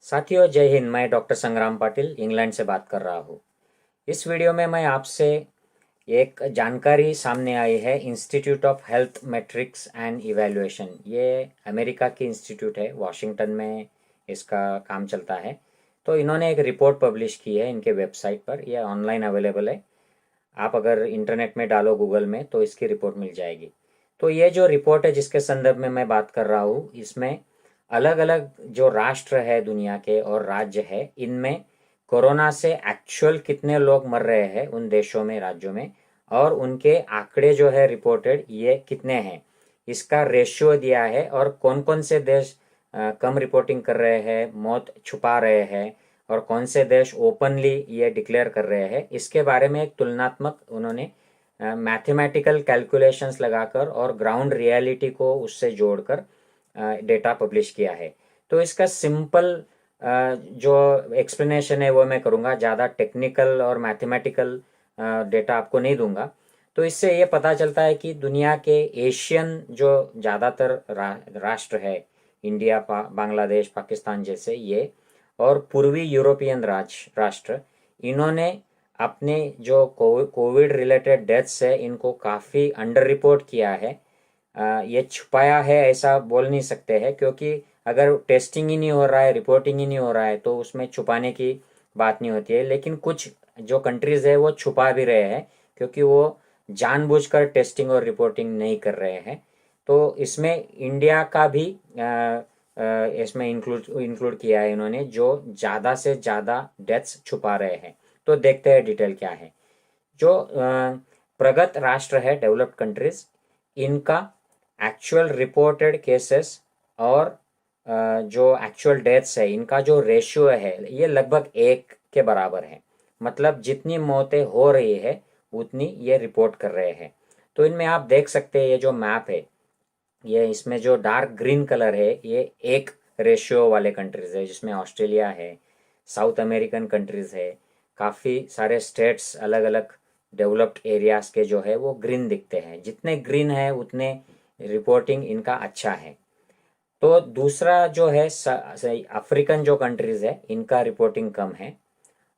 साथियों, जय हिंद। मैं डॉक्टर संग्राम पाटिल इंग्लैंड से बात कर रहा हूँ। इस वीडियो में मैं आपसे एक जानकारी सामने आई है। Institute of health matrix and evaluation, ये अमेरिका की इंस्टीट्यूट है, वॉशिंगटन में इसका काम चलता है। तो इन्होंने एक रिपोर्ट पब्लिश की है इनके वेबसाइट पर। यह ऑनलाइन अवेलेबल है। आप अगर इंटरनेट में डालो गूगल में तो इसकी रिपोर्ट मिल जाएगी। तो ये जो रिपोर्ट है जिसके संदर्भ में मैं बात कर रहा हूँ, इसमें अलग अलग जो राष्ट्र है दुनिया के और राज्य है, इनमें कोरोना से एक्चुअल कितने लोग मर रहे हैं उन देशों में, राज्यों में, और उनके आंकड़े जो है रिपोर्टेड ये कितने हैं, इसका रेशियो दिया है। और कौन कौन से देश कम रिपोर्टिंग कर रहे हैं, मौत छुपा रहे हैं, और कौन से देश ओपनली ये डिक्लेयर कर रहे हैं, इसके बारे में एक तुलनात्मक उन्होंने मैथमेटिकल कैलकुलेशंस लगाकर और ग्राउंड रियलिटी को उससे जोड़कर डेटा पब्लिश किया है। तो इसका सिंपल जो एक्सप्लेनेशन है वो मैं करूँगा, ज़्यादा टेक्निकल और मैथमेटिकल डेटा आपको नहीं दूंगा। तो इससे ये पता चलता है कि दुनिया के एशियन जो ज़्यादातर राष्ट्र है, इंडिया, बांग्लादेश, पाकिस्तान जैसे ये, और पूर्वी यूरोपियन राष्ट्र, इन्होंने अपने जो कोविड रिलेटेड डेथ्स है इनको काफ़ी अंडर रिपोर्ट किया है। ये छुपाया है ऐसा बोल नहीं सकते हैं, क्योंकि अगर टेस्टिंग ही नहीं हो रहा है, रिपोर्टिंग ही नहीं हो रहा है, तो उसमें छुपाने की बात नहीं होती है। लेकिन कुछ जो कंट्रीज़ है वो छुपा भी रहे हैं, क्योंकि वो जानबूझकर टेस्टिंग और रिपोर्टिंग नहीं कर रहे हैं। तो इसमें इंडिया का भी इसमें इंक्लूड किया है इन्होंने, जो ज़्यादा से ज़्यादा डेथ्स छुपा रहे हैं। तो देखते हैं डिटेल क्या है। जो प्रगत राष्ट्र है, डेवलप्ड कंट्रीज, इनका एक्चुअल रिपोर्टेड केसेस और जो एक्चुअल डेथ्स है, इनका जो रेशियो है ये लगभग 1 के बराबर है। मतलब जितनी मौतें हो रही है उतनी ये रिपोर्ट कर रहे हैं। तो इनमें आप देख सकते हैं, ये जो मैप है, ये इसमें जो डार्क ग्रीन कलर है ये 1 रेशियो वाले कंट्रीज है, जिसमें ऑस्ट्रेलिया है, साउथ अमेरिकन कंट्रीज है, काफ़ी सारे स्टेट्स अलग अलग डेवलप्ड एरियाज के जो है वो ग्रीन दिखते हैं। जितने ग्रीन है उतने रिपोर्टिंग इनका अच्छा है। तो दूसरा जो है अफ्रीकन जो कंट्रीज है इनका रिपोर्टिंग कम है।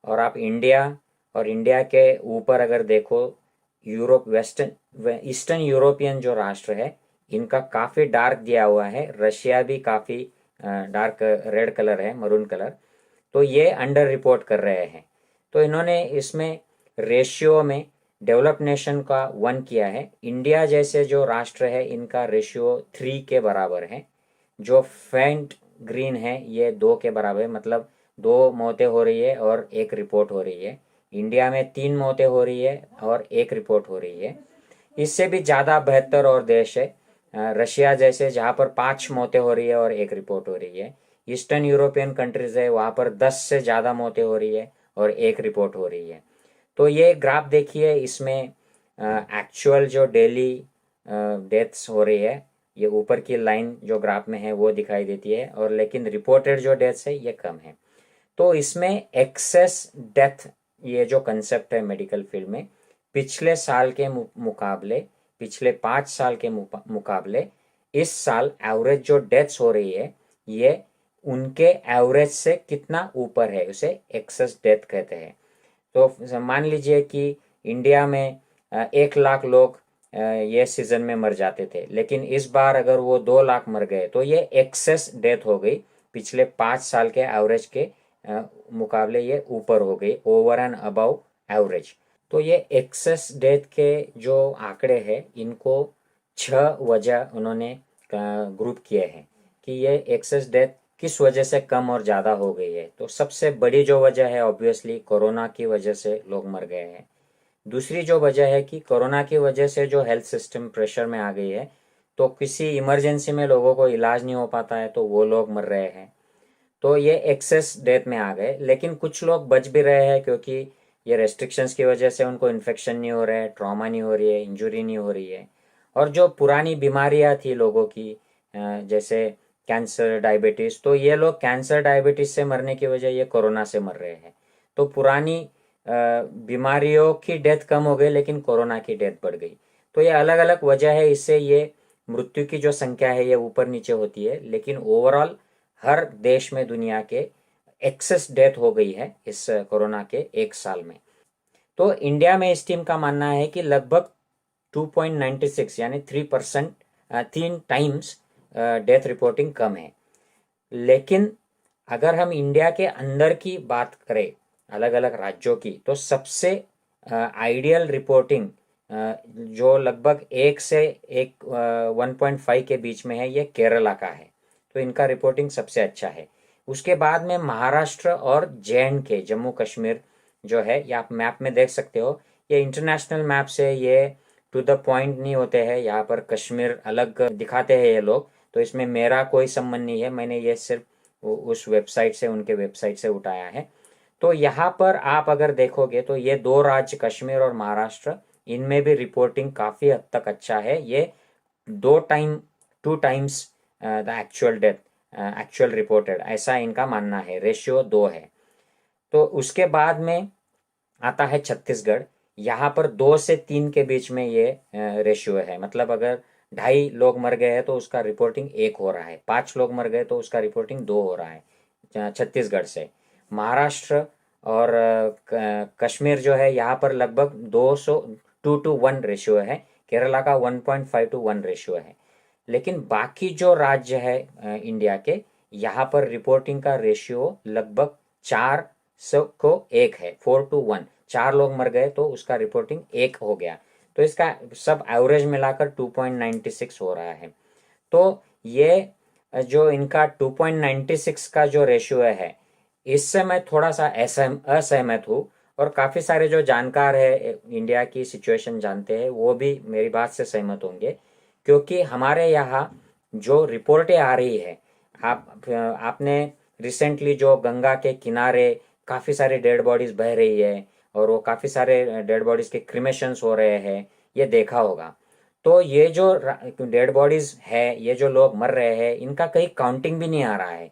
और आप इंडिया, और इंडिया के ऊपर अगर देखो, यूरोप, वेस्टर्न ईस्टर्न यूरोपियन जो राष्ट्र है इनका काफ़ी डार्क दिया हुआ है। रशिया भी काफ़ी डार्क रेड कलर है, मरून कलर। तो ये अंडर रिपोर्ट कर रहे हैं। तो इन्होंने इसमें रेशियो में डेवलप्ड नेशन का 1 किया है। इंडिया जैसे जो राष्ट्र है इनका रेशियो 3 के बराबर है। जो फेंट ग्रीन है ये 2 के बराबर है, मतलब 2 मौतें हो रही है और 1 रिपोर्ट हो रही है। इंडिया में 3 मौतें हो रही है और 1 रिपोर्ट हो रही है। इससे भी ज़्यादा बेहतर और देश है रशिया जैसे, जहाँ पर 5 मौतें हो रही है और 1 रिपोर्ट हो रही है। ईस्टर्न यूरोपियन कंट्रीज है, वहाँ पर 10 से ज़्यादा मौतें हो रही है और 1 रिपोर्ट हो रही है। तो ये ग्राफ देखिए, इसमें एक्चुअल जो डेली डेथ्स हो रही है, ये ऊपर की लाइन जो ग्राफ में है वो दिखाई देती है, और लेकिन रिपोर्टेड जो डेथ्स है ये कम है। तो इसमें एक्सेस डेथ, ये जो कंसेप्ट है मेडिकल फील्ड में, पिछले साल के मुकाबले, पिछले 5 साल के मुकाबले इस साल एवरेज जो डेथ्स हो रही है ये उनके एवरेज से कितना ऊपर है, उसे एक्सेस डेथ कहते हैं। तो मान लीजिए कि इंडिया में 1 लाख लोग ये सीजन में मर जाते थे, लेकिन इस बार अगर वो 2 लाख मर गए तो ये एक्सेस डेथ हो गई। पिछले 5 साल के एवरेज के मुकाबले ये ऊपर हो गई, ओवर एंड अबव एवरेज। तो ये एक्सेस डेथ के जो आंकड़े हैं इनको 6 वजह उन्होंने ग्रुप किए हैं कि ये एक्सेस डेथ किस वजह से कम और ज़्यादा हो गई है। तो सबसे बड़ी जो वजह है ऑब्वियसली कोरोना की वजह से लोग मर गए हैं। दूसरी जो वजह है कि कोरोना की वजह से जो हेल्थ सिस्टम प्रेशर में आ गई है, तो किसी इमरजेंसी में लोगों को इलाज नहीं हो पाता है तो वो लोग मर रहे हैं। तो ये एक्सेस डेथ में आ गए। लेकिन कुछ लोग बच भी रहे हैं, क्योंकि ये रेस्ट्रिक्शंस की वजह से उनको इन्फेक्शन नहीं हो रहा है, ट्रॉमा नहीं हो रही है, इंजुरी नहीं हो रही है। और जो पुरानी बीमारियां थी लोगों की, जैसे कैंसर, डायबिटीज़, तो ये लोग कैंसर डायबिटीज़ से मरने की वजह ये कोरोना से मर रहे हैं। तो पुरानी बीमारियों की डेथ कम हो गई, लेकिन कोरोना की डेथ बढ़ गई। तो ये अलग अलग वजह है, इससे ये मृत्यु की जो संख्या है ये ऊपर नीचे होती है। लेकिन ओवरऑल हर देश में दुनिया के एक्सेस डेथ हो गई है इस कोरोना के 1 साल में। तो इंडिया में इस टीम का मानना है कि लगभग 2.96 यानी 3%, 3 टाइम्स डेथ रिपोर्टिंग कम है। लेकिन अगर हम इंडिया के अंदर की बात करें अलग अलग राज्यों की, तो सबसे आइडियल रिपोर्टिंग जो लगभग 1 से 1.5 के बीच में है, ये केरला का है। तो इनका रिपोर्टिंग सबसे अच्छा है। उसके बाद में महाराष्ट्र और जे.एंड.के, जम्मू कश्मीर जो है, ये आप मैप में देख सकते हो। ये इंटरनेशनल मैप से ये टू द पॉइंट नहीं होते हैं, यहाँ पर कश्मीर अलग दिखाते हैं ये लोग। तो इसमें मेरा कोई संबंध नहीं है, मैंने ये सिर्फ उस वेबसाइट से, उनके वेबसाइट से उठाया है। तो यहाँ पर आप अगर देखोगे तो ये 2 राज्य कश्मीर और महाराष्ट्र, इनमें भी रिपोर्टिंग काफ़ी हद तक अच्छा है। ये 2 times the actual death, actual reported, ऐसा इनका मानना है। रेशियो 2 है। तो उसके बाद में आता है छत्तीसगढ़। यहाँ पर 2 से 3 के बीच में ये रेशियो है। मतलब अगर 2.5 लोग मर गए हैं तो उसका रिपोर्टिंग 1 हो रहा है, 5 लोग मर गए तो उसका रिपोर्टिंग 2 हो रहा है छत्तीसगढ़ से। महाराष्ट्र और कश्मीर जो है, यहाँ पर लगभग 2:1 रेशियो है। केरला का 1.5:1 रेशियो है। लेकिन बाकी जो राज्य है इंडिया के, यहाँ पर रिपोर्टिंग का रेशियो लगभग 4:1 है, 4:1। 4 लोग मर गए तो उसका रिपोर्टिंग 1 हो गया। तो इसका सब एवरेज मिलाकर 2.96 हो रहा है। तो ये जो इनका 2.96 का जो रेशियो है, इससे मैं थोड़ा सा असहमत हूँ। और काफ़ी सारे जो जानकार है, इंडिया की सिचुएशन जानते हैं, वो भी मेरी बात से सहमत होंगे। क्योंकि हमारे यहाँ जो रिपोर्टें आ रही है, आपने रिसेंटली जो गंगा के किनारे काफ़ी सारे डेड बॉडीज बह रही है, और वो काफ़ी सारे डेड बॉडीज के क्रिमेशंस हो रहे हैं, ये देखा होगा। तो ये जो डेड बॉडीज है, ये जो लोग मर रहे हैं, इनका कहीं काउंटिंग भी नहीं आ रहा है।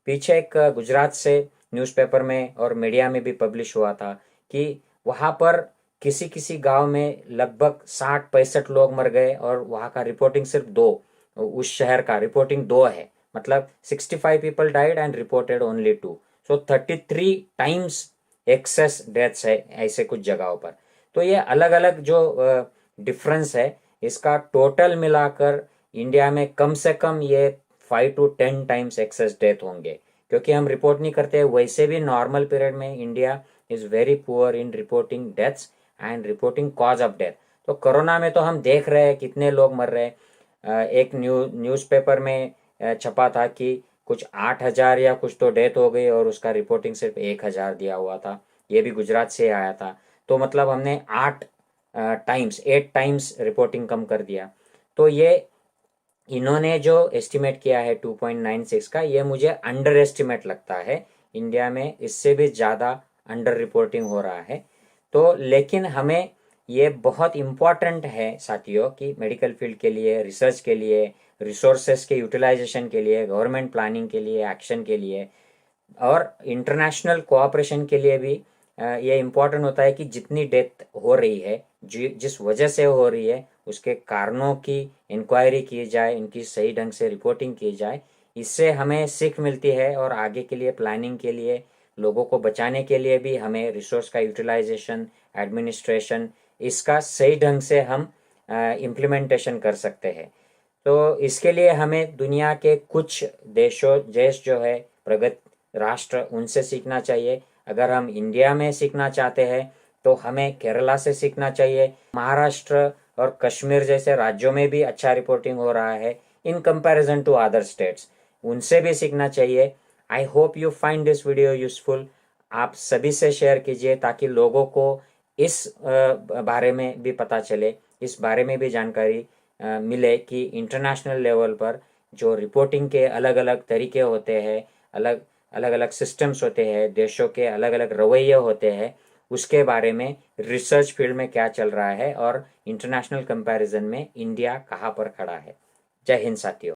पीछे एक गुजरात से न्यूज़पेपर में और मीडिया में भी पब्लिश हुआ था कि वहाँ पर किसी किसी गांव में लगभग 60-65 लोग मर गए, और वहाँ का रिपोर्टिंग सिर्फ 2, उस शहर का रिपोर्टिंग 2 है। मतलब 65 people died and reported only 2। So 33 times excess deaths है ऐसे कुछ जगहों पर। तो ये अलग अलग जो डिफरेंस है, इसका टोटल मिलाकर इंडिया में कम से कम ये 5 to 10 टाइम्स एक्सेस डेथ होंगे। क्योंकि हम रिपोर्ट नहीं करते, वैसे भी नॉर्मल पीरियड में India is very poor in reporting deaths and reporting cause of death. तो कोरोना में तो हम देख रहे हैं कितने लोग मर रहे हैं। एक न्यूज़पेपर में छपा था कि कुछ 8,000 या कुछ तो डेथ हो गई, और उसका रिपोर्टिंग सिर्फ 1,000 दिया हुआ था। ये भी गुजरात से आया था। तो मतलब हमने 8 टाइम्स रिपोर्टिंग कम कर दिया। तो ये इन्होंने जो एस्टिमेट किया है 2.96 का, ये मुझे अंडर एस्टिमेट लगता है। इंडिया में इससे भी ज़्यादा अंडर रिपोर्टिंग हो रहा है। तो लेकिन हमें ये बहुत इम्पॉर्टेंट है साथियों कि मेडिकल फील्ड के लिए, रिसर्च के लिए, रिसोर्सेस के यूटिलाइजेशन के लिए, गवर्नमेंट प्लानिंग के लिए, एक्शन के लिए, और इंटरनेशनल कोऑपरेशन के लिए भी ये इम्पोर्टेंट होता है कि जितनी डेथ हो रही है, जिस वजह से हो रही है, उसके कारणों की इंक्वायरी की जाए, इनकी सही ढंग से रिपोर्टिंग की जाए। इससे हमें सीख मिलती है, और आगे के लिए प्लानिंग के लिए, लोगों को बचाने के लिए भी हमें रिसोर्स का यूटिलाइजेशन, एडमिनिस्ट्रेशन, इसका सही ढंग से हम इम्प्लीमेंटेशन कर सकते हैं। तो इसके लिए हमें दुनिया के कुछ देश जो है प्रगत राष्ट्र, उनसे सीखना चाहिए। अगर हम इंडिया में सीखना चाहते हैं तो हमें केरला से सीखना चाहिए। महाराष्ट्र और कश्मीर जैसे राज्यों में भी अच्छा रिपोर्टिंग हो रहा है in comparison to other states, उनसे भी सीखना चाहिए। I hope you find this video useful. आप सभी से शेयर कीजिए ताकि लोगों को इस बारे में भी पता चले, इस बारे में भी जानकारी मिले कि इंटरनेशनल लेवल पर जो रिपोर्टिंग के अलग अलग तरीके होते हैं, अलग अलग अलग सिस्टम्स होते हैं, देशों के अलग अलग रवैये होते हैं, उसके बारे में रिसर्च फील्ड में क्या चल रहा है, और इंटरनेशनल कंपैरिजन में इंडिया कहाँ पर खड़ा है। जय हिंद साथियों।